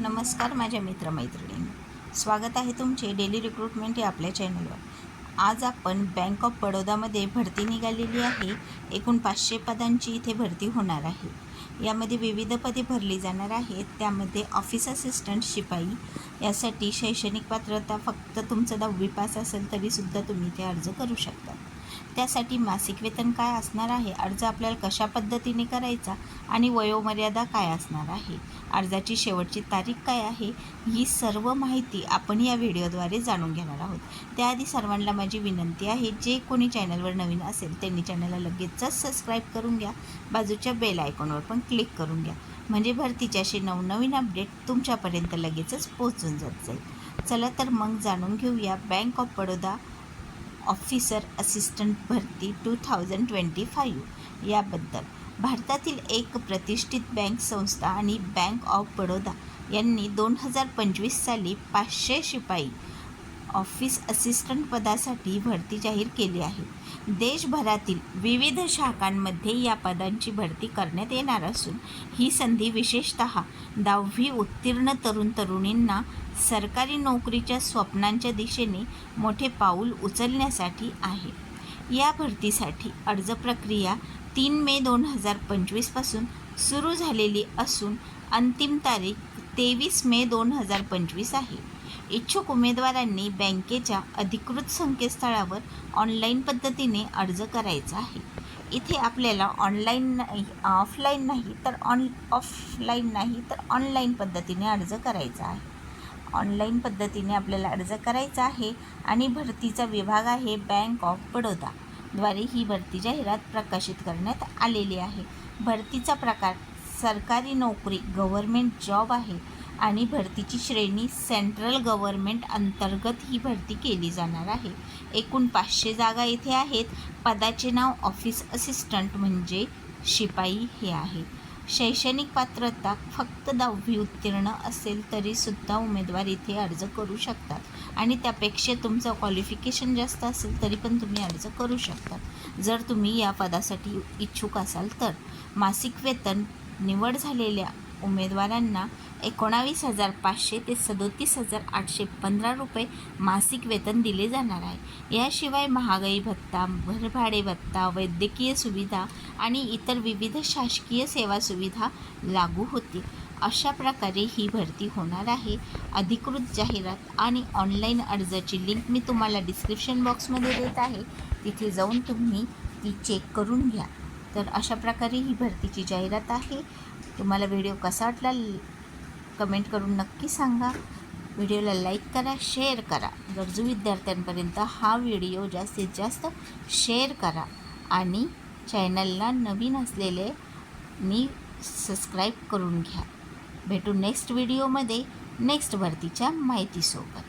नमस्कार माझ्या मित्रमैत्रिणींनो, स्वागत आहे तुमचे डेली रिक्रूटमेंट या आपल्या चॅनलवर. आज आपण बँक ऑफ बडोदामध्ये भरती निघालेली आहे. एकूण 500 पदांची इथे भरती होणार आहे. यामध्ये विविध पदे भरली जाणार आहेत. त्यामध्ये ऑफिस असिस्टंट शिपाई यासाठी शैक्षणिक पात्रता फक्त तुमचं 10वी पास असेल तरीसुद्धा तुम्ही ते अर्ज करू शकता. त्यासाठी मासिक वेतन काय असणार आहे, अर्ज आपल्याला कशा पद्धतीने करायचा आणि वयोमर्यादा काय असणार आहे, अर्जाची शेवटची तारीख काय आहे, ही सर्व माहिती आपण या व्हिडिओद्वारे जाणून घेणार आहोत. त्याआधी सर्वांना माझी विनंती आहे, जे कोणी चॅनलवर नवीन असेल त्यांनी चॅनलला लगेचच सबस्क्राईब करून घ्या. बाजूच्या बेल आयकॉनवर पण क्लिक करून घ्या, म्हणजे भरतीचे असे नवनवीन अपडेट तुमच्यापर्यंत लगेचच पोहोचून जाईल. चला तर मग जाणून घेऊया bank of Baroda officer assistant भरती 2025 याबद्दल. भारतातील एक प्रतिष्ठित बँक संस्था आणि बँक ऑफ बडोदा यांनी 2025 साली 500 शिपाई ऑफिस असिस्टंट पदासाठी भरती जाहीर केली आहे. देशभरातील विविध शाखांमध्ये या पदांची भरती करण्यात येणार असून ही संधी विशेषतः 10वी उत्तीर्ण तरुण तरुणींना सरकारी नोकरीच्या स्वप्नांच्या दिशेने मोठे पाऊल उचलण्यासाठी आहे. या भरतीसाठी अर्ज प्रक्रिया 3 मे 2025 पासून सुरू झालेली असून अंतिम तारीख 23 मे 2025 आहे. इच्छुक उमेदवारांनी बँकेच्या अधिकृत संकेतस्थळावर ऑनलाईन पद्धतीने अर्ज करायचा आहे. इथे आपल्याला ऑफलाईन नाही तर ऑनलाईन पद्धतीने अर्ज करायचा आहे. ऑनलाईन पद्धतीने आपल्याला अर्ज करायचा आहे आणि भरतीचा विभाग आहे बँक ऑफ बडोदा द्वारे ही भरती जाहिरात प्रकाशित करण्यात आलेली आहे. भरतीचा प्रकार सरकारी नोकरी गव्हर्मेंट जॉब आहे आणि भरतीची श्रेणी सेंट्रल गव्हर्मेंट अंतर्गत ही भरती केली जाणार आहे. एकूण 500 जागा इथे आहेत. पदाचे नाव ऑफिस असिस्टंट म्हणजे शिपाई हे आहे. शैक्षणिक पात्रता फक्त 10वी उत्तीर्ण असेल तरीसुद्धा उमेदवार इथे अर्ज करू शकतात आणि त्यापेक्षा तुमचं क्वालिफिकेशन जास्त असेल तरी पण तुम्ही अर्ज करू शकता जर तुम्ही या पदासाठी इच्छुक असाल तर. मासिक वेतन निवड झालेल्या उमेदवारांना 19,500 ते 37,815 रुपये मासिक वेतन दिले जाणार आहे. याशिवाय महागाई भत्ता, घरभाडे भत्ता, वैद्यकीय सुविधा आणि इतर विविध शासकीय सेवा सुविधा लागू होतील. अशा प्रकारे ही भरती होणार आहे. अधिकृत जाहिरात आणि ऑनलाईन अर्जाची लिंक मी तुम्हाला डिस्क्रिप्शन बॉक्समध्ये देत आहे, तिथे जाऊन तुम्ही ती चेक करून घ्या. तर अशा प्रकारे ही भरतीची जाहिरात आहे. तुम्हाला व्हिडिओ कसा वाटला कमेंट करून नक्की सांगा. व्हिडिओला लाईक करा, शेअर करा. गरजू विद्यार्थ्यांपर्यंत हा व्हिडिओ जास्तीत जास्त शेअर करा आणि चॅनलला नवीन असलेले सबस्क्राईब करून घ्या. भेटू नेक्स्ट व्हिडिओमध्ये नेक्स्ट भरतीच्या माहितीसोबत.